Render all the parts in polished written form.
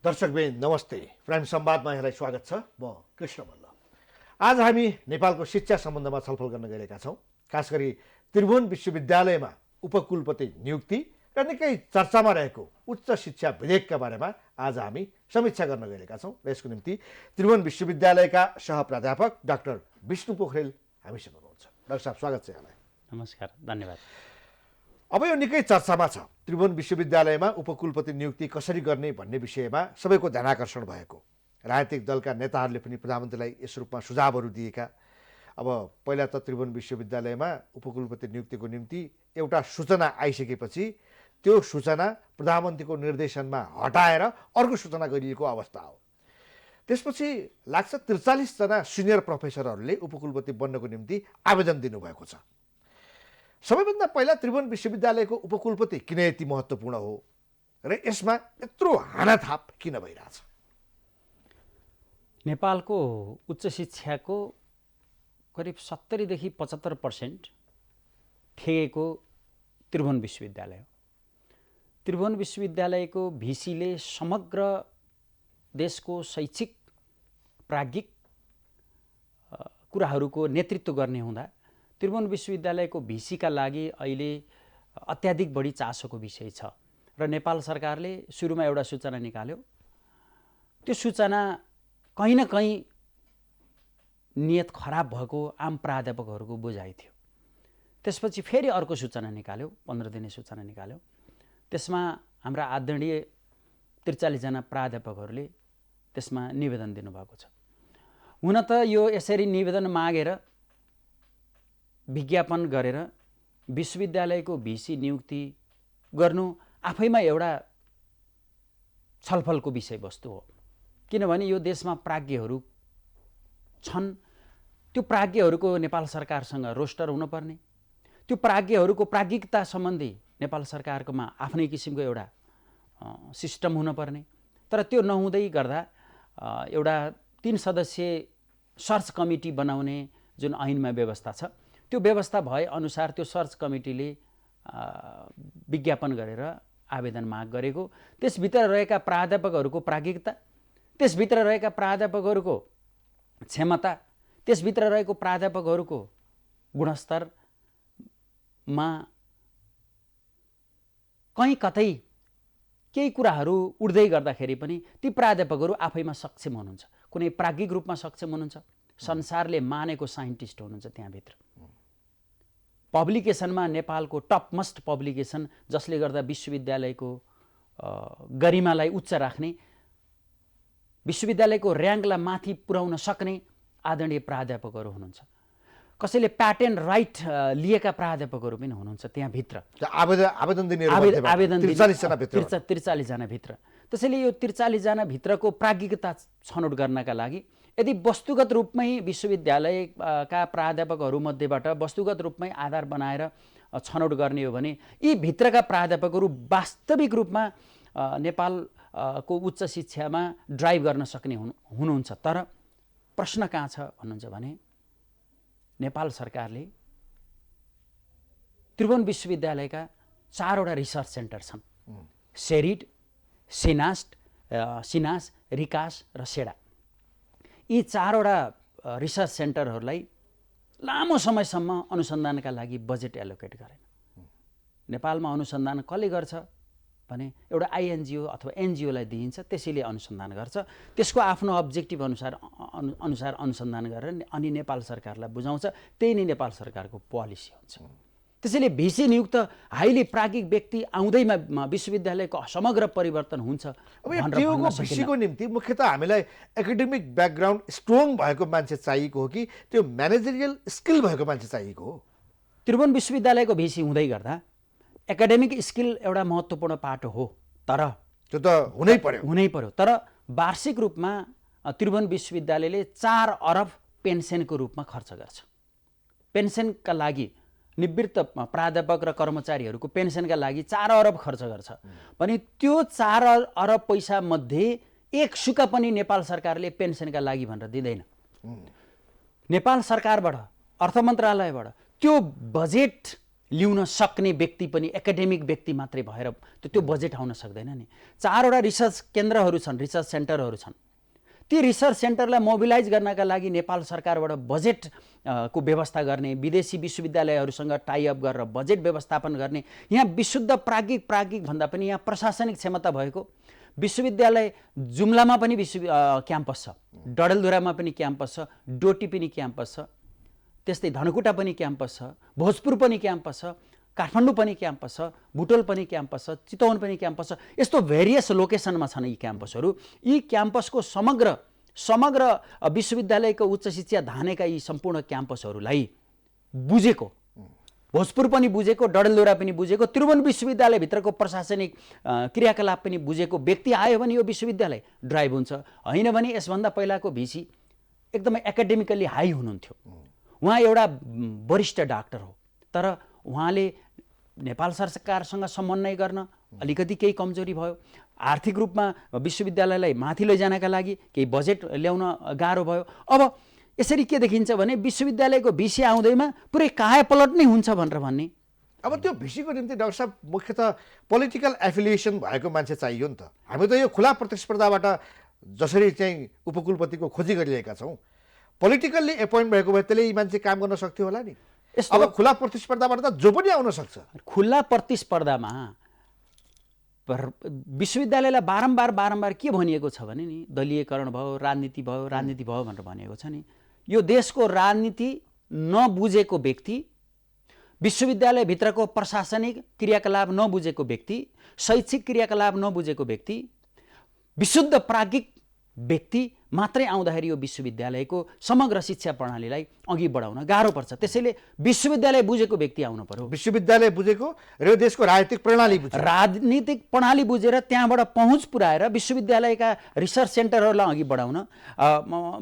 दर्शकबिन नमस्ते। प्राइम संवादमा यहाँलाई स्वागत छ। म कृष्ण मल्ल। आज हामी नेपालको शिक्षा सम्बन्धमा छलफल गर्न गएका छौँ। खास गरी त्रिभुवन विश्वविद्यालयमा उपकुलपति नियुक्ति र निकै चर्चामा रहेको उच्च शिक्षा विधेयकका बारेमा आज हामी समीक्षा गर्न गएका छौँ। र यसको निम्ति त्रिभुवन विश्वविद्यालयका सहप्राध्यापक डाक्टर विष्णु पोखरेल हामीसँग हुनुहुन्छ। डाक्टर साहब, स्वागत छ यहाँलाई। नमस्कार, धन्यवाद। अब यो निकै चर्चामा छ, त्रिभुवन विश्वविद्यालयमा उपकुलपति नियुक्ति कसरी गर्ने भन्ने विषयमा सबैको ध्यानाकर्षण भएको। राजनीतिक दलका नेताहरूले पनि प्रधानमन्त्रीलाई यस रूपमा सुझावहरू दिएका। अब पहिला त त्रिभुवन विश्वविद्यालयमा उपकुलपति नियुक्तिको निम्ति एउटा सूचना आइसकेपछि त्यो सूचना प्रधानमन्त्रीको निर्देशनमा हटाएर अर्को सूचना गरिएको अवस्था हो। त्यसपछि लाग्छ 43 जना सिनियर प्रोफेसरहरूले उपकुलपति बन्नको निम्ति आवेदन दिनुभएको छ। सबैभन्दा पहिला त्रिभुवन विश्वविद्यालयको उपकुलपति किन यति महत्त्वपूर्ण हो र यसमा यत्रो हानाथाप किन भइरहेछ? नेपालको उच्च शिक्षाको करिब 70 देखि 75% ठेकेको त्रिभुवन विश्वविद्यालय हो। त्रिभुवन विश्वविद्यालयको भिसीले समग्र देशको शैक्षिक प्राज्ञिक कुराहरूको नेतृत्व गर्ने हुँदा त्रिभुवन विश्वविद्यालयको भिसीका लागि अहिले अत्याधिक बढी चासोको विषय छ र नेपाल सरकारले सुरुमा एउटा सूचना निकाल्यो। त्यो सूचना कहीँ न कहीँ नियत खराब भएको आम प्राध्यापकहरूको बुझाइ थियो। त्यसपछि फेरि अर्को सूचना निकाल्यो, 15 दिने सूचना निकाल्यो। त्यसमा हाम्रा आदरणीय 43 जना प्राध्यापकहरूले त्यसमा निवेदन दिनुभएको छ। हुन त यो यसरी निवेदन मागेर विज्ञापन गरेर विश्वविद्यालयको भिसी नियुक्ति गर्नु आफैमा एउटा छलफलको विषयवस्तु हो। किनभने यो देशमा प्राज्ञहरू छन्, त्यो प्राज्ञहरूको नेपाल सरकारसँग रोस्टर हुनुपर्ने, त्यो प्राज्ञहरूको प्राज्ञिकता सम्बन्धी नेपाल सरकारकोमा आफ्नै किसिमको एउटा सिस्टम हुनुपर्ने। तर त्यो नहुँदै गर्दा एउटा 3 सदस्यीय सर्च कमिटी बनाउने जुन ऐनमा व्यवस्था छ, त्यो व्यवस्था भए अनुसार त्यो सर्च कमिटीले विज्ञापन गरेर आवेदन माग गरेको। त्यसभित्र रहेका प्राध्यापकहरूको प्राज्ञिकता, त्यसभित्र रहेका प्राध्यापकहरूको क्षमता, त्यसभित्र रहेको प्राध्यापकहरूको गुणस्तरमा कहीँ कतै केही कुराहरू उड्दै गर्दाखेरि पनि ती प्राध्यापकहरू आफैमा सक्षम हुनुहुन्छ, कुनै प्राज्ञिक रूपमा सक्षम हुनुहुन्छ, संसारले मानेको साइन्टिस्ट हुनुहुन्छ। त्यहाँभित्र पब्लिकेसनमा नेपालको टपमोस्ट पब्लिकेसन जसले गर्दा विश्वविद्यालयको गरिमालाई उच्च राख्ने, विश्वविद्यालयको र्याङ्कलाई माथि पुर्याउन सक्ने आदरणीय प्राध्यापकहरू हुनुहुन्छ। कसैले प्याटेन्ट राइट लिएका प्राध्यापकहरू पनि हुनुहुन्छ त्यहाँभित्र। आवेदन 43 जनाभित्र। त्यसैले यो 43 जनाभित्रको प्राज्ञिकता छनौट गर्नका लागि यदि वस्तुगत रूपमै विश्वविद्यालयका प्राध्यापकहरूमध्येबाट वस्तुगत रूपमै आधार बनाएर छनौट गर्ने हो भने यी भित्रका प्राध्यापकहरू वास्तविक रूपमा नेपालको उच्च शिक्षामा ड्राइभ गर्न सक्ने हुनुहुन्छ। तर प्रश्न कहाँ छ भन्नुहुन्छ भने नेपाल सरकारले त्रिभुवन विश्वविद्यालयका 4वटा रिसर्च सेन्टर छन्, सेरिड, सिनास, रिकास र सेडा। यी 4वटा रिसर्च सेन्टरहरूलाई लामो समयसम्म अनुसन्धानका लागि बजेट एलोकेट गरेन। नेपालमा अनुसन्धान कसले गर्छ भने एउटा आइएनजिओ अथवा एनजिओलाई दिइन्छ, त्यसैले अनुसन्धान गर्छ, त्यसको आफ्नो अब्जेक्टिभ अनुसार अनुसन्धान गरेर अनि नेपाल सरकारलाई बुझाउँछ। त्यही नै नेपाल सरकारको पोलिसी हुन्छ। त्यसैले भिसी नियुक्त हाइली प्राज्ञिक व्यक्ति आउँदैमा विश्वविद्यालयको समग्र परिवर्तन हुन्छ। अब यो भिसीको निम्ति मुख्यतः हामीलाई एकाडेमिक ब्याकग्राउन्ड स्ट्रङ भएको मान्छे चाहिएको हो कि त्यो म्यानेजरियल स्किल भएको मान्छे चाहिएको हो? त्रिभुवन विश्वविद्यालयको भिसी हुँदै गर्दा एकाडेमिक स्किल एउटा महत्त्वपूर्ण पाटो हो, तर त्यो त हुनै पर्यो। तर वार्षिक रूपमा त्रिभुवन विश्वविद्यालयले 4 अरब पेन्सनको रूपमा खर्च गर्छ। पेन्सनका लागि निवृत्त प्राध्यापक र कर्मचारीहरूको पेन्सनका लागि 4 अरब खर्च गर्छ भने त्यो 4 अरब पैसा मध्ये एक सुका पनि नेपाल सरकारले पेन्सनका लागि भनेर दिँदैन। नेपाल सरकारबाट, अर्थ मन्त्रालयबाट त्यो बजेट लिउन सक्ने व्यक्ति पनि एकाडेमिक व्यक्ति मात्रै भएर त्यो बजेट आउन सक्दैन नि। 4वटा रिसर्च केन्द्रहरू छन्, रिसर्च सेन्टरहरू छन्। ती रिसर्च सेन्टरलाई मोबिलाइज गर्नका लागि नेपाल सरकारबाट बजेट को व्यवस्था गर्ने, विदेशी विश्वविद्यालयहरूसँग टाइअप गरेर बजेट व्यवस्थापन गर्ने, यहाँ विशुद्ध प्राज्ञिक भन्दा पनि यहाँ प्रशासनिक क्षमता भएको विश्वविद्यालय जुम्लामा पनि क्याम्पस छ, डडेलधुरामा पनि क्याम्पस छ, डोटी पनि क्याम्पस छ, त्यस्तै धनकुटा पनि क्याम्पस छ, भोजपुर पनि क्याम्पस छ, काठमाडौँ पनि क्याम्पस छ, बुटोल पनि क्याम्पस छ, चितवन पनि क्याम्पस छ। यस्तो भेरियस लोकेसनमा छन् यी क्याम्पसहरू। यी क्याम्पसको समग्र विश्वविद्यालयको उच्च शिक्षा धानेका यी सम्पूर्ण क्याम्पसहरूलाई बुझेको, भोजपुर पनि बुझेको, डडेलधुरा पनि बुझेको, त्रिभुवन विश्वविद्यालयभित्रको प्रशासनिक क्रियाकलाप पनि बुझेको व्यक्ति आयो भने यो विश्वविद्यालय ड्राइभ हुन्छ। होइन भने यसभन्दा पहिलाको भिसी एकदमै एकाडेमिकल्ली हाई हुनुहुन्थ्यो। उहाँ एउटा वरिष्ठ डाक्टर हो, तर उहाँले नेपाल सरकारसँग समन्वय गर्न अलिकति केही कमजोरी भयो। आर्थिक रूपमा विश्वविद्यालयलाई माथि लैजानका लागि केही बजेट ल्याउन गाह्रो भयो। अब यसरी के देखिन्छ भने विश्वविद्यालयको भिसी आउँदैमा पुरै कायापलट नै हुन्छ भनेर भन्ने। अब त्यो भिसीको निम्ति डाक्टर साहब मुख्यतः पोलिटिकल एफिलिएसन भएको मान्छे चाहियो नि त। हामी त यो खुला प्रतिस्पर्धाबाट जसरी चाहिँ उपकुलपतिको खोजी गरिरहेका छौँ, पोलिटिकल्ली एपोइन्ट भएको भए त्यसले यी मान्छे काम गर्न सक्थ्यो होला नि। अब खुला प्रतिस्पर्धाबाट त जो पनि आउन सक्छ। खुला प्रतिस्पर्धामा विश्वविद्यालयलाई बारम्बार के भनिएको छ भने नि, दलीयकरण भयो, राजनीति भयो भनेर भनिएको छ नि। यो देशको राजनीति नबुझेको व्यक्ति, विश्वविद्यालयभित्रको प्रशासनिक क्रियाकलाप नबुझेको व्यक्ति, शैक्षिक क्रियाकलाप नबुझेको व्यक्ति, विशुद्ध प्राज्ञिक व्यक्ति मात्रै आउँदाखेरि यो विश्वविद्यालयको समग्र शिक्षा प्रणालीलाई अघि बढाउन गाह्रो पर्छ। त्यसैले विश्वविद्यालय बुझेको व्यक्ति आउनु पर्यो। विश्वविद्यालय बुझेको र यो देशको राजनीतिक प्रणाली बुझेर त्यहाँबाट पहुँच पुर्याएर विश्वविद्यालयका रिसर्च सेन्टरहरूलाई अघि बढाउन,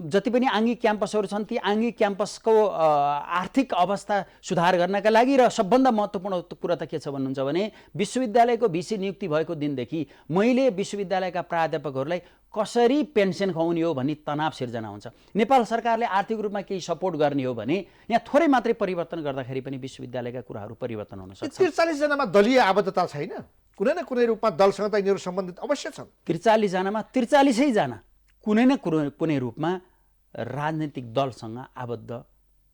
जति पनि आङ्गिक क्याम्पसहरू छन् ती आङ्गिक क्याम्पसको आर्थिक अवस्था सुधार गर्नका लागि, र सबभन्दा महत्त्वपूर्ण कुरा त के छ भन्नुहुन्छ भने विश्वविद्यालयको भिसी नियुक्ति भएको दिनदेखि मैले विश्वविद्यालयका प्राध्यापकहरूलाई कसरी पेन्सन खुवाउने हो भन्ने तनाव सिर्जना हुन्छ। नेपाल सरकारले आर्थिक रूपमा केही सपोर्ट गर्ने हो भने यहाँ थोरै मात्रै परिवर्तन गर्दाखेरि पनि विश्वविद्यालयका कुराहरू परिवर्तन हुन सक्छ। 43 जनामा दलीय आबद्धता छैन? कुनै न कुनै रूपमा दलसँग त यिनीहरू सम्बन्धित अवश्य छन्। 43 जनामा 43 जना कुनै न कुनै रूपमा राजनीतिक दलसँग आबद्ध,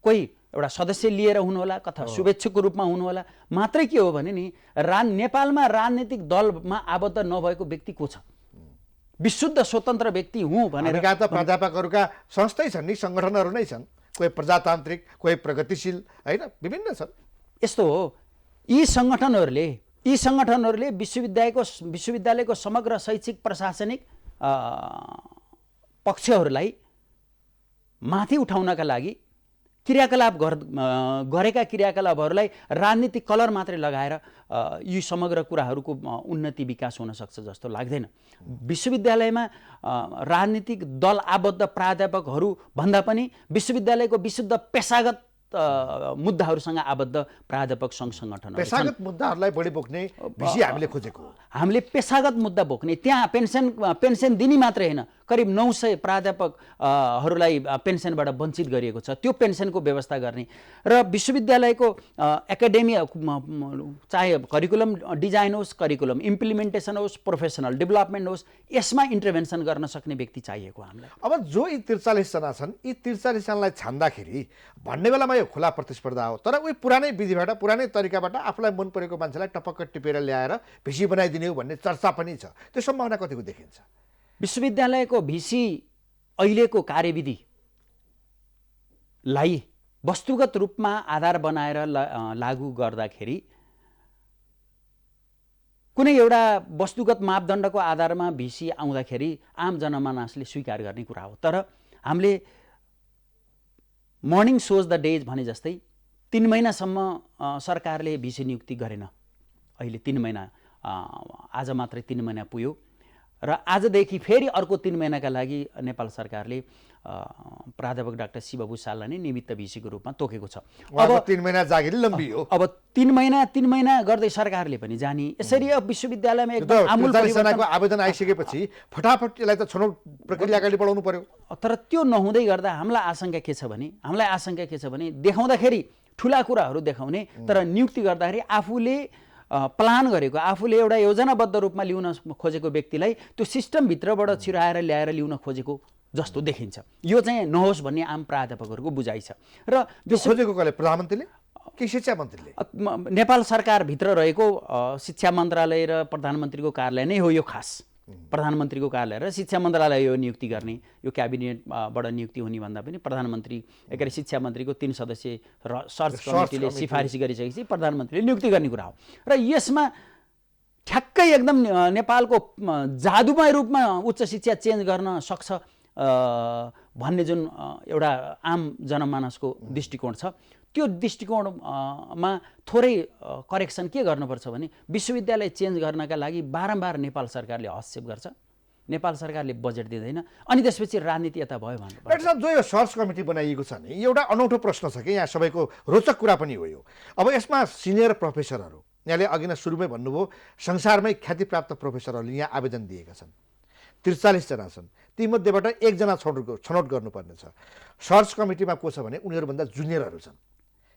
कोही एउटा सदस्य लिएर हुनुहोला अथवा शुभेच्छुकको रूपमा हुनुहोला। मात्रै के हो भने नि नेपालमा राजनीतिक दलमा आबद्ध नभएको व्यक्ति को छ? विशुद्ध स्वतन्त्र व्यक्ति हुँ भनेर त प्राध्यापकहरूका संस्थै छन् नि, सङ्गठनहरू नै छन्, कोही प्रजातान्त्रिक, कोही प्रगतिशील, होइन, विभिन्न छन्। यस्तो हो, यी सङ्गठनहरूले विश्वविद्यालयको समग्र शैक्षिक प्रशासनिक पक्षहरूलाई माथि उठाउनका लागि गरेका क्रियाकलापहरूलाई राजनीतिक कलर मात्रै लगाएर यी समग्र कुराहरूको उन्नति विकास हुन सक्छ जस्तो लाग्दैन। विश्वविद्यालयमा राजनीतिक दल आबद्ध प्राध्यापकहरू भन्दा पनि विश्वविद्यालयको विशुद्ध पेशागत मुद्दाहरूसँग आबद्ध प्राध्यापक सङ्घ सङ्गठन, पेशागत मुद्दाहरूलाई बढी बोक्ने भिसी हामीले खोजेको। हामीले पेशागत मुद्दा बोक्ने, त्यहाँ पेन्सन दिने मात्रै होइन, करिब 900 प्राध्यापकहरूलाई पेन्सनबाट वञ्चित गरिएको छ। त्यो पेन्सनको व्यवस्था गर्ने र विश्वविद्यालयको एकाडेमी, चाहे करिकुलम डिजाइन होस्, करिकुलम इम्प्लिमेन्टेसन होस्, प्रोफेसनल डेभलपमेन्ट होस्, यसमा इन्टरभेन्सन गर्न सक्ने व्यक्ति चाहिएको हामीलाई। अब जो यी 43 जना छन्, यी 43 जनालाई छान्दाखेरि भन्ने बेलामा यो खुला प्रतिस्पर्धा हो, तर उही पुरानै विधिबाट, पुरानै तरिकाबाट आफूलाई मन परेको मान्छेलाई टपक्क टिपेर ल्याएर भिसी बनाइदिने हो भन्ने चर्चा पनि छ। त्यो सम्भावना कतिको देखिन्छ? विश्वविद्यालयको भिसी अहिलेको कार्यविधिलाई वस्तुगत रूपमा आधार बनाएर लागू गर्दाखेरि कुनै एउटा वस्तुगत मापदण्डको आधारमा भिसी आउँदाखेरि आम जनमानसले स्वीकार गर्ने कुरा हो। तर हामीले मर्निङ सोज द डेज भने जस्तै 3 महिनासम्म सरकारले भिसी नियुक्ति गरेन। अहिले 3 महिना, आज मात्रै 3 महिना पुग्यो र आजदेखि फेरि अर्को 3 महिनाका लागि नेपाल सरकारले प्राध्यापक डाक्टर शिव भुसाललाई नै निमित्त भिसीको रूपमा तोकेको छ। अब 3 महिना जागिरी लम्बी हो। अब 3 महिना गर्दै सरकारले पनि जाने। यसरी अब विश्वविद्यालयमा एकदम आमूल परिवर्तनको आवेदन आइसकेपछि फटाफट यसलाई त छनौट प्रक्रिया अगाडि बढाउनु पर्यो। तर त्यो नहुँदै गर्दा हामीलाई आशंका के छ भने देखाउँदाखेरि ठुला कुराहरू देखाउने, तर नियुक्ति गर्दाखेरि आफूले प्लान गरेको, आफूले एउटा योजनाबद्ध रूपमा ल्याउन खोजेको व्यक्तिलाई त्यो सिस्टमभित्रबाट छिराएर ल्याएर ल्याउन खोजेको जस्तो देखिन्छ। यो चाहिँ नहोस् भन्ने आम प्राध्यापकहरूको बुझाइ छ। र खोजेको कसले, प्रधानमन्त्रीले कि शिक्षा मन्त्रीले? नेपाल सरकारभित्र रहेको शिक्षा मन्त्रालय र प्रधानमन्त्रीको कार्यालय नै हो यो खास। प्रधानमन्त्रीको कार्यालय र शिक्षा मन्त्रालय यो नियुक्ति गर्ने, यो क्याबिनेटबाट नियुक्ति हुने भन्दा पनि प्रधानमन्त्री एकै शिक्षा मन्त्रीको 3 सदस्यीय सर्च कमिटीले सिफारिस गरिसकेपछि प्रधानमन्त्रीले नियुक्ति गर्ने कुरा हो। र यसमा ठ्याक्कै एकदम नेपालको जादुमय रूपमा उच्च शिक्षा चेन्ज गर्न सक्छ भन्ने जुन एउटा आम जनमानसको दृष्टिकोण छ, त्यो दृष्टिकोणमा थोरै करेक्सन के गर्नुपर्छ भने विश्वविद्यालय चेन्ज गर्नका लागि बारम्बार नेपाल सरकारले हस्तक्षेप गर्छ, नेपाल सरकारले बजेट दिँदैन, अनि त्यसपछि राजनीति यता भयो भन्नु। डाक्टर साहब, जो यो सर्च कमिटी बनाइएको छ नि, एउटा अनौठो प्रश्न छ कि यहाँ सबैको रोचक कुरा पनि हो यो। अब यसमा सिनियर प्रोफेसरहरू, यहाँले अघि नै सुरुमै भन्नुभयो संसारमै ख्यातिप्राप्त प्रोफेसरहरूले यहाँ आवेदन दिएका छन्, 43 जना छन्। तीमध्येबाट 1 जना छनौट गर्नुपर्ने छ। सर्च कमिटीमा को छ भने उनीहरूभन्दा जुनियरहरू छन्,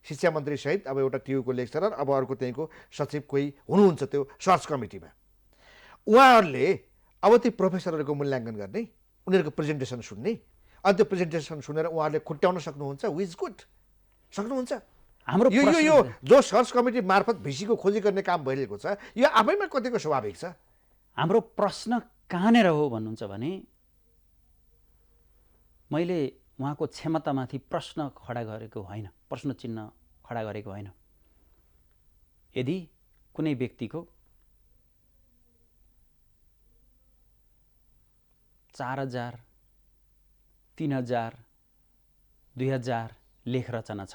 शिक्षा मन्त्री सहित अब एउटा टियुको लेक्चरर, अब अर्को त्यहीँको सचिव कोही हुनुहुन्छ त्यो सर्च कमिटीमा। उहाँहरूले अब ती प्रोफेसरहरूको मूल्याङ्कन गर्ने, उनीहरूको प्रेजेन्टेसन सुन्ने, अनि त्यो प्रेजेन्टेसन सुनेर उहाँहरूले खुट्याउन सक्नुहुन्छ, विज गुड, सक्नुहुन्छ। हाम्रो यो जो सर्च कमिटी मार्फत भिसीको खोजी गर्ने काम भइरहेको छ, यो आफैमा कतिको स्वाभाविक छ? हाम्रो प्रश्न कहाँनिर हो भन्नुहुन्छ भने मैले उहाँको क्षमतामाथि प्रश्न खडा गरेको होइन, प्रश्न चिन्ह खडा गरेको होइन। यदि कुनै व्यक्तिको 4000, 3000, 2000 लेख रचना छ,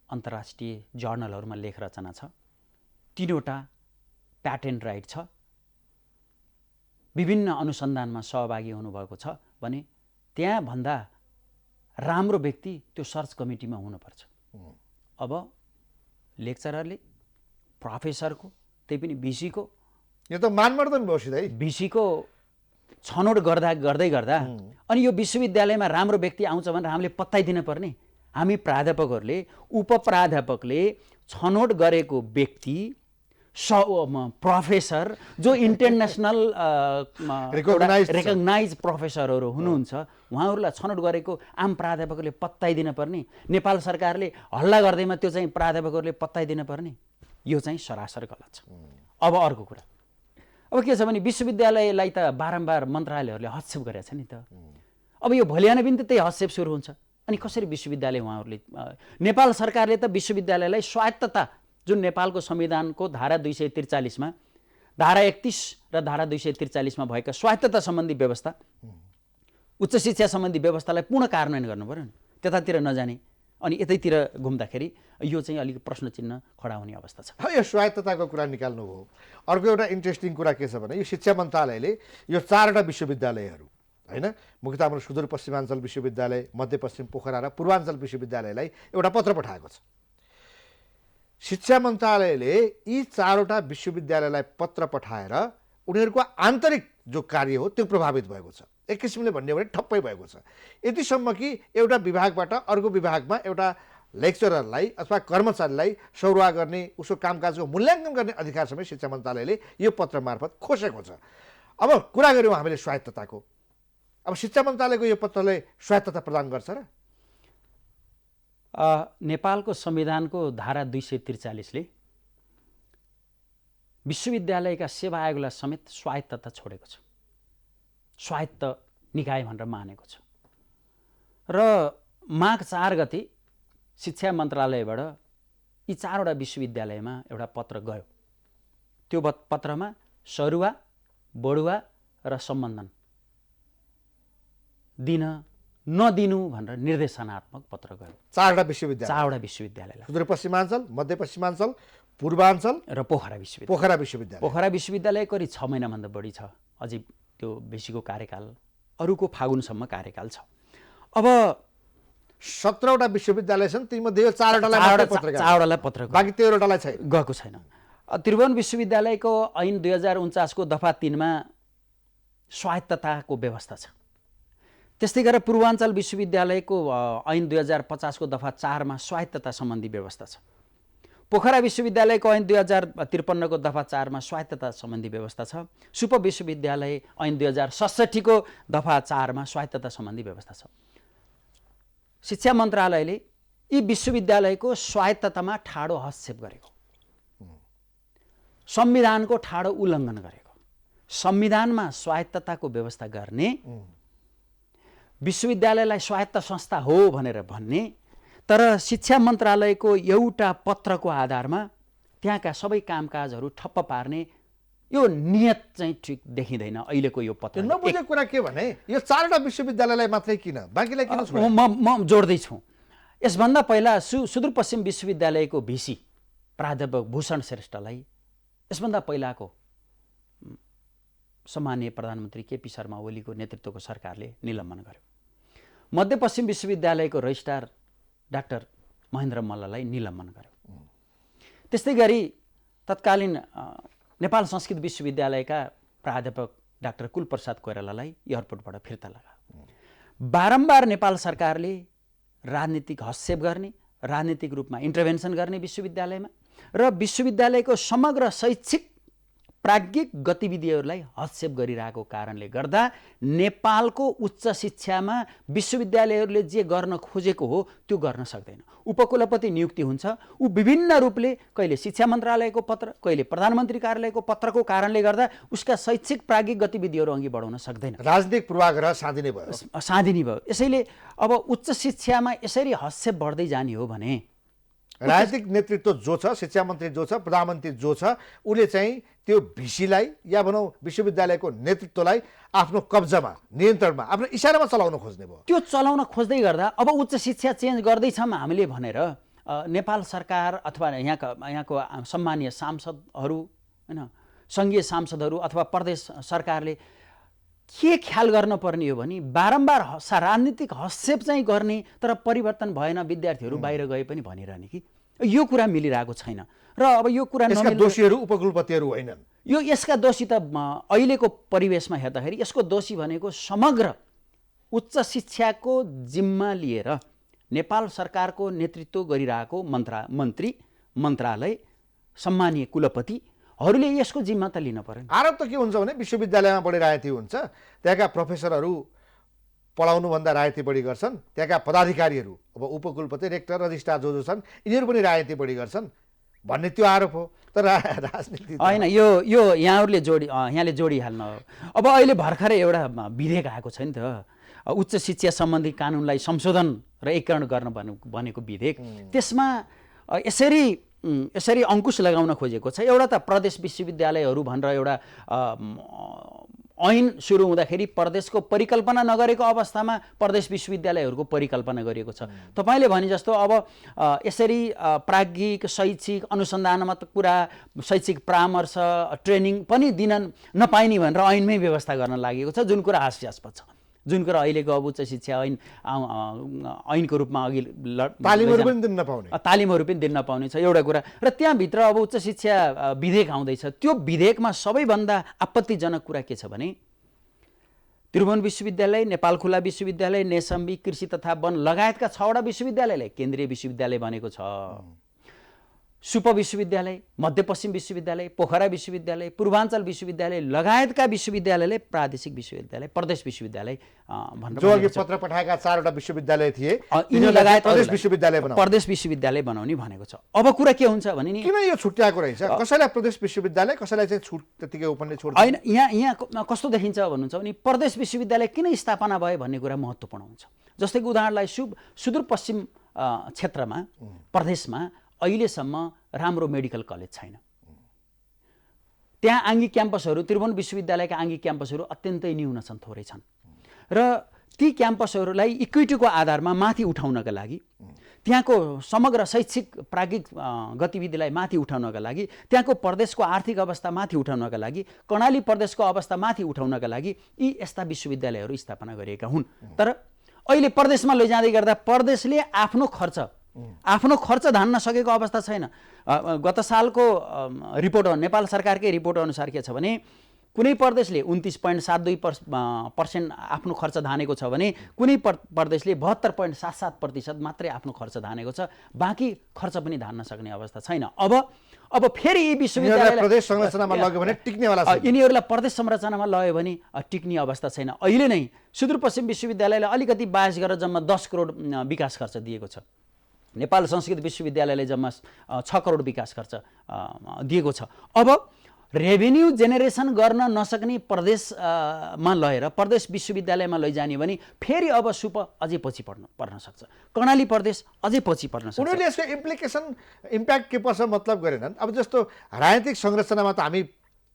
अन्तर्राष्ट्रिय जर्नलहरूमा लेख रचना छ, 3वटा प्याटेन्ट राइट छ, विभिन्न अनुसन्धानमा सहभागी हुनुभएको छ भने त्यहाँभन्दा राम्रो व्यक्ति त्यो सर्च कमिटीमा हुनुपर्छ। अब लेक्चररले, प्रोफेसरको, त्यही पनि भिसीको, यो त मानमर्दन भयो सिधै। भिसीको छनौट गर्दै गर्दा अनि यो विश्वविद्यालयमा राम्रो व्यक्ति आउँछ भनेर हामीले पत्ताइदिन पर्ने। हामी प्राध्यापकहरूले, उपप्राध्यापकले छनौट गरेको व्यक्ति प्रोफेसर जो इन्टरनेसनल रेकग्नाइज प्रोफेसरहरू हुनुहुन्छ, उहाँहरूलाई छनौट गरेको आम प्राध्यापकले पत्ताइदिन पर्ने। नेपाल सरकारले हल्ला गर्दैमा त्यो चाहिँ प्राध्यापकहरूले पत्ताइदिन पर्ने, यो चाहिँ सरासर गलत छ। अब अर्को कुरा, अब के छ भने विश्वविद्यालयलाई त बारम्बार मन्त्रालयहरूले हस्तक्षेप गरेका छ नि त। अब यो भोलि आउने पनि त त्यही हस्तक्षेप सुरु हुन्छ। अनि कसरी विश्वविद्यालय उहाँहरूले, नेपाल सरकारले त विश्वविद्यालयलाई स्वायत्तता, जुन नेपालको संविधानको धारा 243 मा, धारा 31 र धारा 243 मा भएका स्वायत्तता सम्बन्धी व्यवस्था, उच्च शिक्षा सम्बन्धी व्यवस्थालाई पूर्ण कार्यान्वयन गर्नु पर्यो नि, त्यतातिर नजाने अनि यतैतिर घुम्दाखेरि यो चाहिँ अलिक प्रश्न चिन्ह खडा हुने अवस्था छ। यो स्वायत्तताको कुरा निकाल्नु हो। अर्को एउटा इन्ट्रेस्टिङ कुरा के छ भने यो शिक्षा मन्त्रालयले यो 4वटा विश्वविद्यालयहरू हैन, मुख्यतः हाम्रो सुदूरपश्चिमाञ्चल विश्वविद्यालय, मध्यपश्चिम पोखरा र पूर्वाञ्चल विश्वविद्यालयलाई एउटा पत्र पठाएको छ। शिक्षा मन्त्रालयले यी 4वटा विश्वविद्यालयलाई पत्र पठाएर उनीहरूको आन्तरिक जो कार्य हो त्यो प्रभावित भएको छ। एक किसिमले भन्ने हो भने ठप्पै भएको छ। यतिसम्म कि एउटा विभागबाट अर्को विभागमा एउटा लेक्चररलाई अथवा कर्मचारीलाई सरुवा गर्ने, उसको कामकाजको मूल्याङ्कन गर्ने अधिकार समेत शिक्षा मन्त्रालयले यो पत्र मार्फत खोसेको छ। अब कुरा गऱ्यौँ हामीले स्वायत्तताको, अब शिक्षा मन्त्रालयको यो पत्रले स्वायत्तता प्रदान गर्छ र? नेपालको संविधानको धारा 243 ले विश्वविद्यालयका सेवा आयोगलाई समेत स्वायत्तता छोडेको छ, स्वायत्त निकाय भनेर मानेको छ। र माघ 4 गते शिक्षा मन्त्रालयबाट यी 4वटा विश्वविद्यालयमा एउटा पत्र गयो। त्यो पत्रमा सरुवा, बढुवा र सम्बन्धन दिन नदिनु भनेर निर्देशनात्मक पत्र गयो 4वटा विश्वविद्यालय, 4वटा विश्वविद्यालयलाई, सुदूरपश्चिमाञ्चल, मध्यपश्चिमाञ्चल, पूर्वाञ्चल र पोखरा विश्वविद्यालय। पोखरा विश्वविद्यालय करिब 6 महिनाभन्दा बढी छ, अझै त्यो भिसीको कार्यकाल, अरूको फागुनसम्म कार्यकाल छ। अब 17वटा विश्वविद्यालय छन्, तीमध्ये यो 4वटालाई पत्र गयो, बाँकी 13वटालाई छैन, गएको छैन। त्रिभुवन विश्वविद्यालयको ऐन 2049 को दफा 3 मा स्वायत्तताको व्यवस्था छ। त्यस्तै गरेर पूर्वाञ्चल विश्वविद्यालयको ऐन 2050 को दफा 4 मा स्वायत्तता सम्बन्धी व्यवस्था छ। पोखरा विश्वविद्यालयको ऐन 2053 को दफा 4 मा स्वायत्तता सम्बन्धी व्यवस्था छ। सुप विश्वविद्यालय ऐन 2067 को दफा 4 मा स्वायत्तता सम्बन्धी व्यवस्था छ। शिक्षा मन्त्रालयले यी विश्वविद्यालयको स्वायत्ततामा ठाडो हस्तक्षेप गरेको, संविधानको ठाडो उल्लङ्घन गरेको, संविधानमा स्वायत्तताको व्यवस्था गर्ने, विश्वविद्यालयलाई स्वायत्त संस्था हो भनेर भन्ने, तर शिक्षा मन्त्रालयको एउटा पत्रको आधारमा त्यहाँका सबै कामकाजहरू ठप्प पार्ने यो नियत चाहिँ ठिक देखिँदैन। अहिलेको यो पत्र नबुझेको कुरा के भने यो 4वटा विश्वविद्यालयलाई मात्रै किन, बाँकीलाई किन छोड्यो? म जोड्दैछु। यसभन्दा पहिला सुदूरपश्चिम विश्वविद्यालयको भिसी प्राध्यापक भूषण श्रेष्ठलाई यसभन्दा पहिलाको सम्माननीय प्रधानमन्त्री केपी शर्मा ओलीको नेतृत्वको सरकारले निलम्बन गर्यो। मध्यपश्चिम विश्वविद्यालयको रजिस्ट्रार डाक्टर महेन्द्र मल्ललाई निलम्बन गर्यो। त्यस्तै गरी तत्कालीन नेपाल संस्कृत विश्वविद्यालयका प्राध्यापक डाक्टर कुलप्रसाद कोइरालालाई एयरपोर्टबाट फिर्ता लगायो। बारम्बार नेपाल सरकारले राजनीतिक हस्तक्षेप गर्ने, राजनीतिक रूपमा इन्टरभेन्सन गर्ने विश्वविद्यालयमा र विश्वविद्यालयको समग्र शैक्षिक प्राज्ञिक गतिविधिहरूलाई हस्तक्षेप गरिरहेको कारणले गर्दा नेपालको उच्च शिक्षामा विश्वविद्यालयहरूले जे गर्न खोजेको हो त्यो गर्न सक्दैन। उपकुलपति नियुक्ति हुन्छ, ऊ विभिन्न रूपले कहिले शिक्षा मन्त्रालयको पत्र, कहिले प्रधानमन्त्री कार्यालयको पत्रको कारणले गर्दा उसका शैक्षिक प्राज्ञिक गतिविधिहरू अघि बढाउन सक्दैन। राजनीतिक पूर्वाग्रह साधिने भयो। यसैले अब उच्च शिक्षामा यसरी हस्तक्षेप बढ्दै जाने हो भने राजनीतिक नेतृत्व जो छ, शिक्षा मन्त्री जो छ, प्रधानमन्त्री जो छ, उसले चाहिँ त्यो भिसीलाई या भनौँ विश्वविद्यालयको नेतृत्वलाई आफ्नो कब्जामा, नियन्त्रणमा, आफ्नो इसारामा चलाउन खोज्ने भयो। त्यो चलाउन खोज्दै गर्दा अब उच्च शिक्षा चेन्ज गर्दैछौँ हामीले भनेर नेपाल सरकार अथवा यहाँको सम्मानीय सांसदहरू, हैन, सङ्घीय सांसदहरू अथवा प्रदेश सरकारले के ख्याल गर्न पर्ने हो भने बारम्बार राजनीतिक हस्तक्षेप चाहिँ गर्ने तर परिवर्तन भएन, विद्यार्थीहरू बाहिर गए पनि भनिरहने कि यो कुरा मिलिरहेको छैन। र अब यो कुरा यसका दोषीहरू उपकुलपतिहरू होइनन्। यसका दोषी त अहिलेको परिवेशमा हेर्दाखेरि यसको दोषी भनेको समग्र उच्च शिक्षाको जिम्मा लिएर नेपाल सरकारको नेतृत्व गरिरहेको मन्त्री, मन्त्रालय, सम्मानीय कुलपतिहरूले यसको जिम्मा त लिन पर्यो। आरोप त के हुन्छ भने विश्वविद्यालयमा बढी राजनीति हुन्छ, त्यहाँका प्रोफेसरहरू पढाउनुभन्दा राजनीति बढी गर्छन्, त्यहाँका पदाधिकारीहरू अब उपकुलपति, रेक्टर, रजिस्ट्रार जो छन् यिनीहरू पनि राजनीति बढी गर्छन् भन्ने त्यो आरोप हो। तर राजनीति होइन, यो यहाँले जोडिहाल्नु हो। अब अहिले भर्खरै एउटा विधेयक आएको छ नि त, उच्च शिक्षा सम्बन्धी कानुनलाई संशोधन र एकीकरण गर्न भनेको विधेयक। त्यसमा यसरी अङ्कुश लगाउन खोजेको छ। एउटा त प्रदेश विश्वविद्यालयहरू भनेर एउटा ऐन सुरु हुँदाखेरि प्रदेशको परिकल्पना नगरेको अवस्थामा प्रदेश विश्वविद्यालयहरूको परिकल्पना गरिएको छ। तपाईँले भने जस्तो अब यसरी प्राज्ञिक, शैक्षिक, अनुसन्धानमा कुरा, शैक्षिक परामर्श, ट्रेनिङ पनि दिन नपाइने भनेर ऐनमै व्यवस्था गर्न लागेको छ, जुन कुरा हास्यास्पद छ, जुन कुरा अहिलेको अब उच्च शिक्षा ऐनको रूपमा अघि तालिमहरू पनि दिन नपाउने छ एउटा कुरा। र त्यहाँभित्र अब उच्च शिक्षा विधेयक आउँदैछ। त्यो विधेयकमा सबैभन्दा आपत्तिजनक कुरा के छ भने त्रिभुवन विश्वविद्यालय, नेपाल खुला विश्वविद्यालय, नेसम्बी, कृषि तथा वन लगायतका 6वटा विश्वविद्यालयलाई केन्द्रीय विश्वविद्यालय बनेको छ। सुप विश्वविद्यालय, मध्यपश्चिम विश्वविद्यालय, पोखरा विश्वविद्यालय, पूर्वाञ्चल विश्वविद्यालय लगायतका विश्वविद्यालयले प्रादेशिक विश्वविद्यालय, प्रदेश विश्वविद्यालय भनेर जो अघि पत्र पठाएका 4वटा विश्वविद्यालय थिए, यिनी लगायत प्रदेश विश्वविद्यालय बनाउने भनेको छ। अब कुरा के हुन्छ भने नि किन यो छुट्याएको रहेछ? कसैलाई प्रदेश विश्वविद्यालय, कसैलाई चाहिँ छुट त्यतिकै ओपनली छोड्छ? होइन, यहाँ कस्तो देखिन्छ भन्नुहुन्छ भने प्रदेश विश्वविद्यालय किन स्थापना भयो भन्ने कुरा महत्त्वपूर्ण हुन्छ। जस्तै कि उदाहरणलाई सुदूरपश्चिम क्षेत्रमा, प्रदेशमा अहिलेसम्म राम्रो मेडिकल कलेज छैन। त्यहाँ आङ्गिक क्याम्पसहरू, त्रिभुवन विश्वविद्यालयका आङ्गिक क्याम्पसहरू अत्यन्तै न्यून छन्, थोरै छन्। र ती क्याम्पसहरूलाई इक्विटीको आधारमा माथि उठाउनका लागि, त्यहाँको समग्र शैक्षिक प्राज्ञिक गतिविधिलाई माथि उठाउनका लागि, त्यहाँको प्रदेशको आर्थिक अवस्था माथि उठाउनका लागि, कर्णाली प्रदेशको अवस्था माथि उठाउनका लागि यी यस्ता विश्वविद्यालयहरू स्थापना गरिएका हुन्। तर अहिले प्रदेशमा लैजाँदै गर्दा प्रदेशले आफ्नो खर्च धान्न सकेको अवस्था छैन। गत सालको रिपोर्ट, नेपाल सरकारकै रिपोर्ट अनुसार के छ भने कुनै प्रदेशले 29.72% आफ्नो खर्च धानेको छ भने कुनै प्रदेशले 72.77% मात्रै आफ्नो खर्च धानेको छ, बाँकी खर्च पनि धान्न सक्ने अवस्था छैन। अब फेरि यी विश्वविद्यालय प्रदेश संरचनामा लग्यो भने टिक्नेवाला छैन। यिनीहरूलाई प्रदेश संरचनामा लग्यो भने टिक्ने अवस्था छैन। अहिले नै सुदूरपश्चिम विश्वविद्यालयलाई अलिकति बास गरेर जम्मा 10 करोड विकास खर्च दिएको छ। नेपाल संस्कृत विश्वविद्यालयले जम्मा 6 करोड विकास खर्च दिएको छ। अब रेभिन्यू जेनेरेसन गर्न नसक्ने प्रदेशमा लगेर प्रदेश विश्वविद्यालयमा लैजाने भने फेरि अब सुप अझै पछि पर्न सक्छ, कर्णाली प्रदेश अझै पछि पर्न सक्छ। उनीहरूले यसको इम्प्याक्ट के पर्छ मतलब गरेनन्। अब जस्तो राजनीतिक संरचनामा त हामी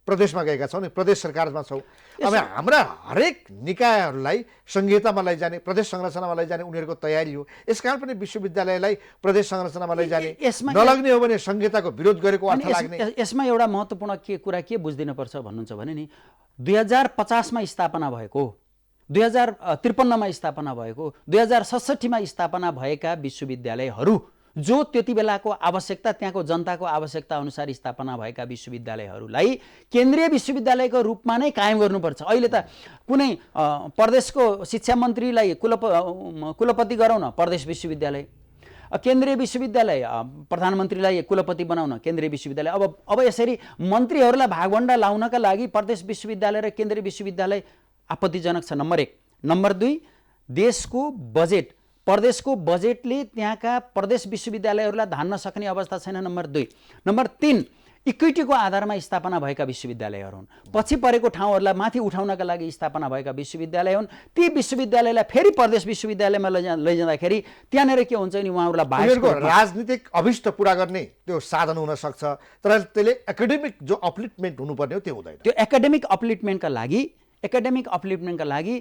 प्रदेशमा गएका छौँ नि, प्रदेश सरकारमा छौँ। अब हाम्रा हरेक निकायहरूलाई संहितामा लैजाने, प्रदेश संरचनामा लैजाने उनीहरूको तयारी हो। यसकारण पनि विश्वविद्यालयलाई प्रदेश संरचनामा लैजाने नलग्ने हो भने संहिताको विरोध गरेको अर्थ लाग्ने। यसमा एउटा महत्त्वपूर्ण कुरा के बुझ्दिनुपर्छ भन्नुहुन्छ भने नि 2050मा स्थापना भएको, 2053मा स्थापना भएको, 2067मा स्थापना भएका विश्वविद्यालयहरू जो त्यति बेलाको आवश्यकता, त्यहाँको जनताको आवश्यकता अनुसार स्थापना भएका विश्वविद्यालयहरूलाई केन्द्रीय विश्वविद्यालयको रूपमा नै कायम गर्नुपर्छ। अहिले त कुनै प्रदेशको शिक्षा मन्त्रीलाई कुलपति गराउन प्रदेश विश्वविद्यालय, केन्द्रीय विश्वविद्यालय प्रधानमन्त्रीलाई कुलपति बनाउन केन्द्रीय विश्वविद्यालय। अब यसरी मन्त्रीहरूलाई भागभण्डा लाउनका लागि प्रदेश विश्वविद्यालय र केन्द्रीय विश्वविद्यालय आपत्तिजनक छ, नम्बर 1। नम्बर 2, देशको बजेट, प्रदेशको बजेटले त्यहाँका प्रदेश विश्वविद्यालयहरूलाई धान्न सक्ने अवस्था छैन, नम्बर 2। नम्बर 3, इक्विटीको आधारमा स्थापना भएका विश्वविद्यालयहरू हुन्, पछि परेको ठाउँहरूलाई माथि उठाउनका लागि स्थापना भएका विश्वविद्यालय हुन्। ती विश्वविद्यालयलाई फेरि प्रदेश विश्वविद्यालयमा लैजाँदाखेरि त्यहाँनिर के हुन्छ नि, उहाँहरूलाई राजनीतिक अभिष्ट पुरा गर्ने त्यो साधन हुन सक्छ, तर त्यसले एकाडेमिक जो अपलिफ्टमेन्ट हुनुपर्ने हो त्यो हुँदैन। त्यो एकाडेमिक अपलिफ्टमेन्टका लागि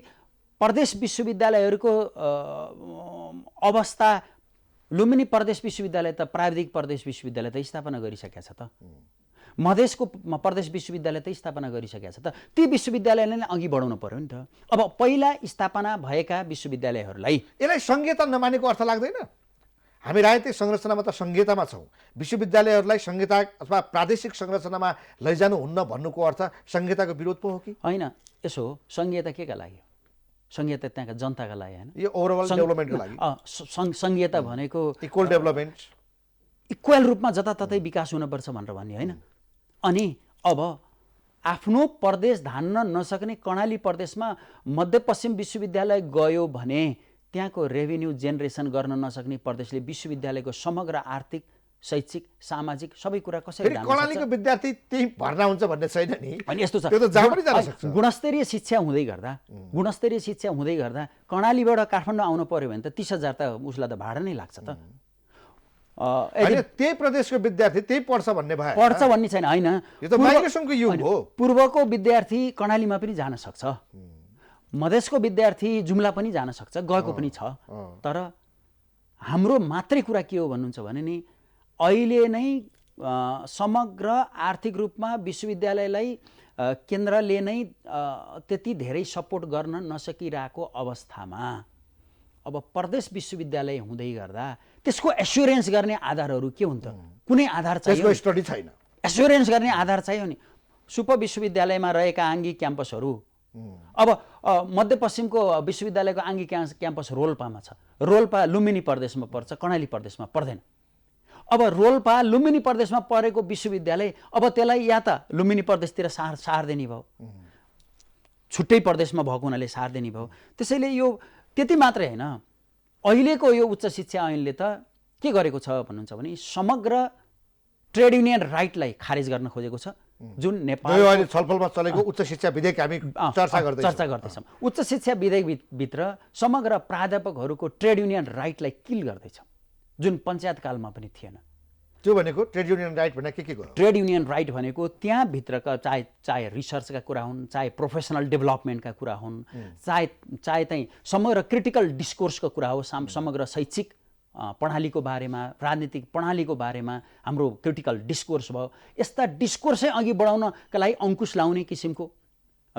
प्रदेश विश्वविद्यालयहरूको अवस्था, लुम्बिनी प्रदेश विश्वविद्यालय त प्राविधिक प्रदेश विश्वविद्यालय त स्थापना गरिसकेको छ त, मधेसको प्रदेश विश्वविद्यालय त स्थापना गरिसकेको छ त, ती विश्वविद्यालयलाई अघि बढाउनु पर्यो नि त। अब पहिला स्थापना भएका विश्वविद्यालयहरूलाई यसलाई संहिता नमानेको अर्थ लाग्दैन। हामी राजनीतिक संरचनामा त संहितामा छौँ, विश्वविद्यालयहरूलाई संहिता अथवा प्रादेशिक संरचनामा लैजानु हुन्न भन्नुको अर्थ संहिताको विरोध पो हो कि होइन? यसो संहिता के का लागि? संहिता त्यहाँका जनताका लागि होइन, यो ओभरअल डेभलपमेन्टको लागि। संहिता भनेको इक्वल डेभलपमेन्ट, इक्वल रूपमा जताततै विकास हुनुपर्छ भनेर भन्ने होइन। अनि अब आफ्नो प्रदेश धान्न नसक्ने कर्णाली प्रदेशमा मध्यपश्चिम विश्वविद्यालय गयो भने त्यहाँको रेभिन्यू जेनेरेसन गर्न नसक्ने प्रदेशले विश्वविद्यालयको समग्र आर्थिक, शैक्षिक, सामाजिक सबै कुरा कसरी धान्न सक्छ? कर्णालीको विद्यार्थी त्यही भर्ना हुन्छ भन्ने छैन नि। अनि यस्तो छ, त्यो त जहाँ पनि जान सक्छ। गुणस्तरीय शिक्षा हुँदै गर्दा कर्णालीबाट काठमाडौँ आउनु पर्यो भने त 30,000 त उसलाई त भाडा नै लाग्छ त। त्यही प्रदेशको विद्यार्थी त्यही पढ्छ भन्ने भयो, पढ्छ भन्ने छैन, होइन। यो त माइग्रेसनको युग हो। पूर्वको विद्यार्थी कर्णालीमा पनि जान सक्छ, मधेसको विद्यार्थी जुम्ला पनि जान सक्छ, गएको पनि छ। तर हाम्रो मात्रै कुरा के हो भन्नुहुन्छ भने नि अहिले नै समग्र आर्थिक रूपमा विश्वविद्यालयलाई केन्द्रले नै त्यति धेरै सपोर्ट गर्न नसकिरहेको अवस्थामा अब प्रदेश विश्वविद्यालय हुँदै गर्दा त्यसको एस्युरेन्स गर्ने आधारहरू के हुन् त? कुनै आधार चाहियो? त्यसको स्टडी छैन। एस्युरेन्स गर्ने आधार चाहियो नि। सुप विश्वविद्यालयमा रहेका आङ्गी क्याम्पसहरू, अब मध्यपश्चिमको विश्वविद्यालयको आङ्गी क्याम्पस रोल्पामा छ, रोल्पा लुम्बिनी प्रदेशमा पर्छ, कर्णाली प्रदेशमा पर्दैन। अब रोल्पा लुम्बिनी प्रदेशमा परेको विश्वविद्यालय अब त्यसलाई या त लुम्बिनी प्रदेशतिर सार्दिने भयो, छुट्टै प्रदेशमा भएको हुनाले सार्दिने भयो। त्यसैले यो त्यति मात्रै होइन, अहिलेको यो उच्च शिक्षा ऐनले त के गरेको छ भन्नुहुन्छ भने समग्र ट्रेड युनियन राइटलाई खारेज गर्न खोजेको छ, जुन नेपाल अहिले छलफलमा चलेको उच्च शिक्षा विधेयक हामी चर्चा गर्दैछौँ। उच्च शिक्षा विधेयकभित्र समग्र प्राध्यापकहरूको ट्रेड युनियन राइटलाई किल गर्दैछ, जुन पञ्चायतकालमा पनि थिएन। त्यो भनेको ट्रेड युनियन राइट भने के हो? ट्रेड युनियन राइट भनेको त्यहाँभित्रका चाहे रिसर्चका कुरा हुन्, चाहे प्रोफेसनल डेभलपमेन्टका कुरा हुन्, चाहे चाहिँ समग्र क्रिटिकल डिस्कोर्सको कुरा हो, समग्र शैक्षिक प्रणालीको बारेमा, राजनीतिक प्रणालीको बारेमा हाम्रो क्रिटिकल डिस्कोर्स भयो। यस्ता डिस्कोर्सै अघि बढाउनका लागि अङ्कुश लाउने किसिमको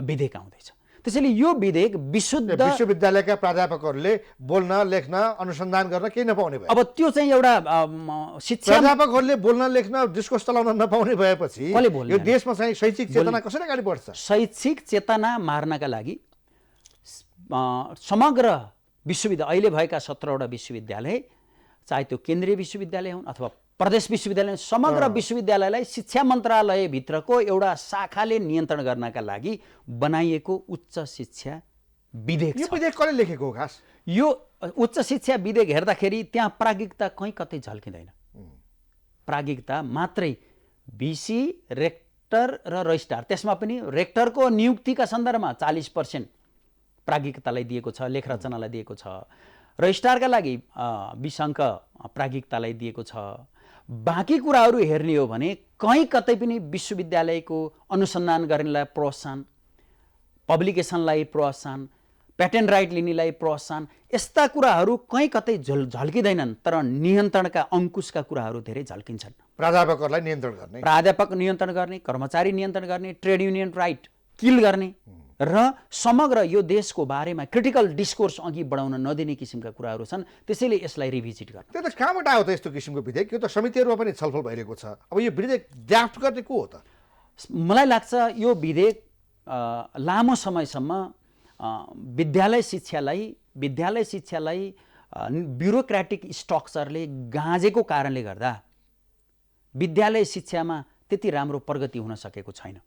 विधेयक आउँदैछ। त्यसैले यो विधेयक विशुद्ध विश्वविद्यालयका प्राध्यापकहरूले बोल्न लेख्न अनुसन्धान गर्न केही नपाउने भयो। अब त्यो चाहिँ एउटा शिक्षा प्राध्यापकहरूले बोल्न लेख्न डिस्कोर्स चलाउन नपाउने भएपछि कसले बोल्ने? यो देशमा चाहिँ शैक्षिक चेतना कसरी अगाडि बढ्छ? शैक्षिक चेतना मार्नका लागि समग्र विश्वविद्यालय अहिले भएका 17वटा विश्वविद्यालय चाहे त्यो केन्द्रीय विश्वविद्यालय हुन् अथवा प्रदेश विश्वविद्यालय, समग्र विश्वविद्यालयलाई शिक्षा मन्त्रालयभित्रको एउटा शाखाले नियन्त्रण गर्नका लागि बनाइएको उच्च शिक्षा विधेयक यो छ। विधेयक कसले लेखेको हो खास? यो उच्च शिक्षा विधेयक हेर्दाखेरि त्यहाँ प्राज्ञिकता कहीँ कतै झल्किँदैन। प्राज्ञिकता मात्रै भिसी, रेक्टर र रजिस्ट्रार, त्यसमा पनि रेक्टरको नियुक्तिका सन्दर्भमा 40% प्राज्ञिकतालाई दिएको छ, लेख रचनालाई दिएको छ। रजिस्ट्रारका लागि 20 अङ्क प्राज्ञिकतालाई दिएको छ। बाँकी कुराहरू हेर्ने हो भने कहीँ कतै पनि विश्वविद्यालयको अनुसन्धान गर्नेलाई प्रोत्साहन, पब्लिकेसनलाई प्रोत्साहन, पेटेन्ट राइट लिनेलाई प्रोत्साहन, यस्ता कुराहरू कहीँ कतै झल्किँदैनन्। तर नियन्त्रणका अङ्कुशका कुराहरू धेरै झल्किन्छन्। प्राध्यापकहरूलाई नियन्त्रण गर्ने, प्राध्यापक नियन्त्रण गर्ने, कर्मचारी नियन्त्रण गर्ने, ट्रेड युनियन राइट किल गर्ने र समग्र यो देशको बारेमा क्रिटिकल डिस्कोर्स अघि बढाउन नदिने किसिमका कुराहरू छन्। त्यसैले यसलाई रिभिजिट गर्न। त्यो त कहाँबाट आयो त यस्तो किसिमको विधेयक? यो त समितिहरूमा पनि छलफल भइरहेको छ। अब यो विधेयक ड्राफ्ट गर्ने को हो त? मलाई लाग्छ यो विधेयक लामो समयसम्म विद्यालय शिक्षालाई ब्युरोक्रेटिक स्ट्रक्चरले गाँजेको कारणले गर्दा विद्यालय शिक्षामा त्यति राम्रो प्रगति हुन सकेको छैन।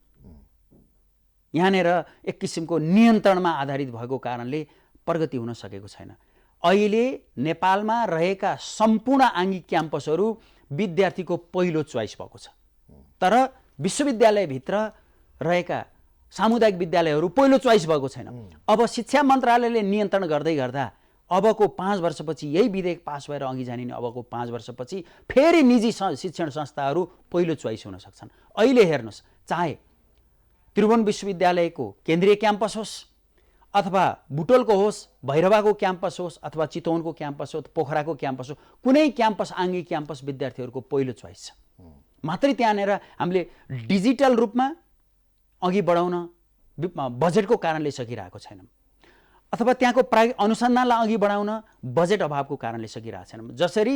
यहाँनिर एक किसिमको नियन्त्रणमा आधारित भएको कारणले प्रगति हुन सकेको छैन। अहिले नेपालमा रहेका सम्पूर्ण आङ्गिक क्याम्पसहरू विद्यार्थीको पहिलो चोइस भएको छ। तर विश्वविद्यालयभित्र रहेका सामुदायिक विद्यालयहरू पहिलो चोइस भएको छैन। अब शिक्षा मन्त्रालयले नियन्त्रण गर्दै गर्दा अबको 5 वर्षपछि यही विधेयक पास भएर अघि जाने अबको 5 वर्षपछि फेरि निजी शिक्षण संस्थाहरू पहिलो चोइस हुन सक्छन्। अहिले हेर्नुहोस्, चाहे त्रिभुवन विश्वविद्यालयको केन्द्रीय क्याम्पस होस् अथवा बुटोलको होस्, भैरवाको क्याम्पस होस् अथवा चितवनको क्याम्पस होस्, पोखराको क्याम्पस हो, कुनै क्याम्पस आङ्गिक क्याम्पस विद्यार्थीहरूको पहिलो चोइस छ। मात्रै त्यहाँनिर हामीले डिजिटल रूपमा अघि बढाउन बजेटको कारणले सकिरहेको छैनौँ अथवा त्यहाँको अनुसन्धानलाई अघि बढाउन बजेट अभावको कारणले सकिरहेको छैनौँ। जसरी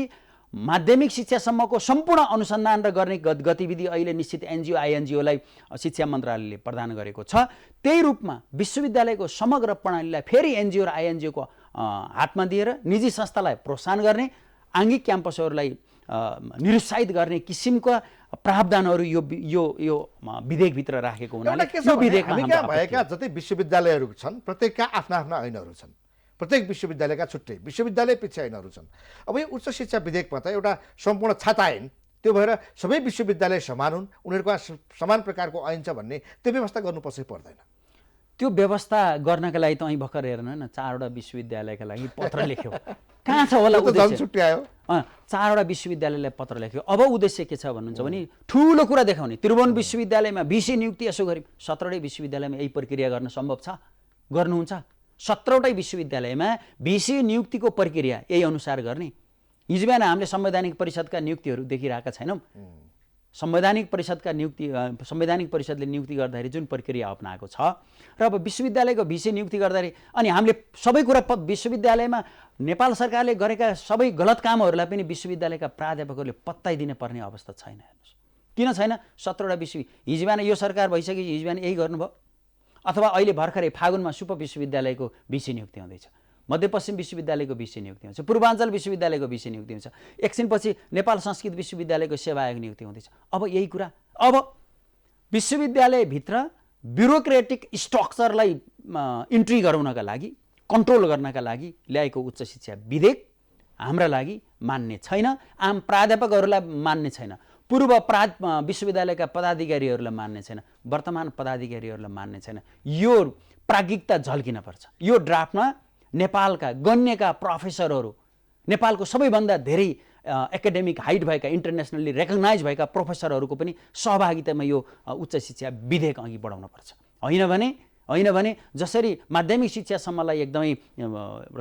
माध्यमिक शिक्षासम्मको सम्पूर्ण अनुसन्धान र गर्ने गतिविधि अहिले निश्चित एनजिओ आइएनजिओलाई शिक्षा मन्त्रालयले प्रदान गरेको छ, त्यही रूपमा विश्वविद्यालयको समग्र प्रणालीलाई फेरि एनजिओ र आइएनजिओको हातमा दिएर निजी संस्थालाई प्रोत्साहन गर्ने, आङ्गिक क्याम्पसहरूलाई निरुत्साहित गर्ने किसिमका प्रावधानहरू यो विधेयकभित्र राखेको हुनाले यो विधेयकमा भएका जति विश्वविद्यालयहरू छन् प्रत्येकका आफ्ना आफ्ना ऐनहरू छन्। प्रत्येक विश्वविद्यालयका छुट्टै विश्वविद्यालय पछि ऐनहरू छन्। अब यो उच्च शिक्षा विधेयकमा त एउटा सम्पूर्ण छाता ऐन, त्यो भएर सबै विश्वविद्यालय समान हुन्, उनीहरूको समान प्रकारको ऐन छ भन्ने त्यो व्यवस्था गर्नुपर्छ पर्दैन? त्यो व्यवस्था गर्नका लागि त અહીં भर्खर हेर्नु न 4वटा विश्वविद्यालयका लागि पत्र लेख्यो। कहाँ छ होला उद्देश्य? 4वटा विश्वविद्यालयलाई पत्र लेख्यो। अब उद्देश्य के छ भन्नुहुन्छ भने ठुलो कुरा देखाउने, त्रिभुवन विश्वविद्यालयमा भिसी नियुक्ति यसो गरी 17वटै विश्वविद्यालयमा यही प्रक्रिया गर्न सम्भव छ? गर्नुहुन्छ? 17वटै विश्वविद्यालयमा भिसी नियुक्तिको प्रक्रिया यही अनुसार गर्ने। हिजो बिहान हामीले संवैधानिक परिषदका नियुक्तिहरू देखिरहेका छैनौँ। संवैधानिक परिषदले नियुक्ति गर्दाखेरि जुन प्रक्रिया अपनाएको छ र अब विश्वविद्यालयको भिसी नियुक्ति गर्दाखेरि अनि हामीले सबै कुरा विश्वविद्यालयमा नेपाल सरकारले गरेका सबै गलत कामहरूलाई पनि विश्वविद्यालयका प्राध्यापकहरूले पत्ताइदिन पर्ने अवस्था छैन। हेर्नुहोस् किन छैन? 17वटा हिजो बिहान यो सरकार भइसक्यो, हिजो बिहान यही गर्नुभयो। अथवा अहिले भर्खरै फागुनमा सुप विश्वविद्यालयको भिसी नियुक्ति हुँदैछ, मध्यपश्चिम विश्वविद्यालयको भिसी नियुक्ति हुन्छ, पूर्वाञ्चल विश्वविद्यालयको भिसी नियुक्ति हुन्छ, एकछिनपछि नेपाल संस्कृत विश्वविद्यालयको सेवा आयोग नियुक्ति हुँदैछ। अब यही कुरा, अब विश्वविद्यालयभित्र ब्युरोक्रेटिक स्ट्रक्चरलाई इन्ट्री गराउनका लागि, कन्ट्रोल गर्नका लागि ल्याएको उच्च शिक्षा विधेयक हाम्रा लागि मान्ने छैन, आम प्राध्यापकहरूलाई मान्ने छैन, पूर्व विश्वविद्यालयका पदाधिकारीहरूलाई मान्ने छैन, वर्तमान पदाधिकारीहरूलाई मान्ने छैन। यो प्राज्ञिकता झल्किन पर्छ। यो ड्राफ्टमा नेपालका गण्यका प्रोफेसरहरू, नेपालको सबैभन्दा धेरै एकाडेमिक हाइट भएका, इन्टरनेसनल्ली रेकग्नाइज भएका प्रोफेसरहरूको पनि सहभागितामा यो उच्च शिक्षा विधेयक अघि बढाउन पर्छ। होइन भने जसरी माध्यमिक शिक्षासम्मलाई एकदमै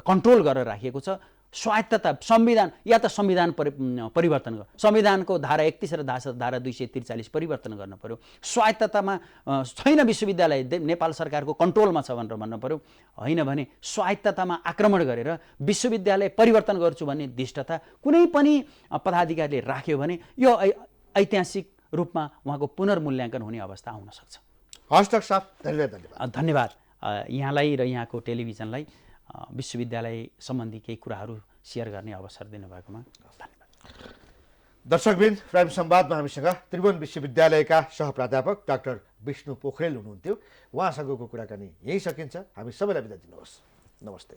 कन्ट्रोल गरेर राखिएको छ, स्वायत्तता संविधान या त संविधान परिवर्तन गर, संविधानको धारा 31 र धारा 243 परिवर्तन गर्नु पर्यो। स्वायत्ततामा छैन विश्वविद्यालय नेपाल सरकारको कन्ट्रोलमा छ भनेर भन्नु पर्यो। होइन भने स्वायत्ततामा आक्रमण गरेर विश्वविद्यालय परिवर्तन गर्छु भन्ने दिष्टता कुनै पनि पदाधिकारीले राख्यो भने यो ऐतिहासिक रूपमा उहाँको पुनर्मूल्याङ्कन हुने अवस्था आउन सक्छ। हस् डाक्टर साहब, धेरै धन्यवाद। धन्यवाद यहाँलाई र यहाँको टेलिभिजनलाई विश्वविद्यालय सम्बन्धी केही कुराहरू सेयर गर्ने अवसर दिनुभएकोमा धन्यवाद। दर्शकवृन्द, प्राइम संवादमा हामीसँग त्रिभुवन विश्वविद्यालयका सहप्राध्यापक डाक्टर विष्णु पोखरेल हुनुहुन्थ्यो। उहाँसँगको कुराकानी यही सकिन्छ। हामी सबैलाई बिदा दिनुहोस्। नमस्ते।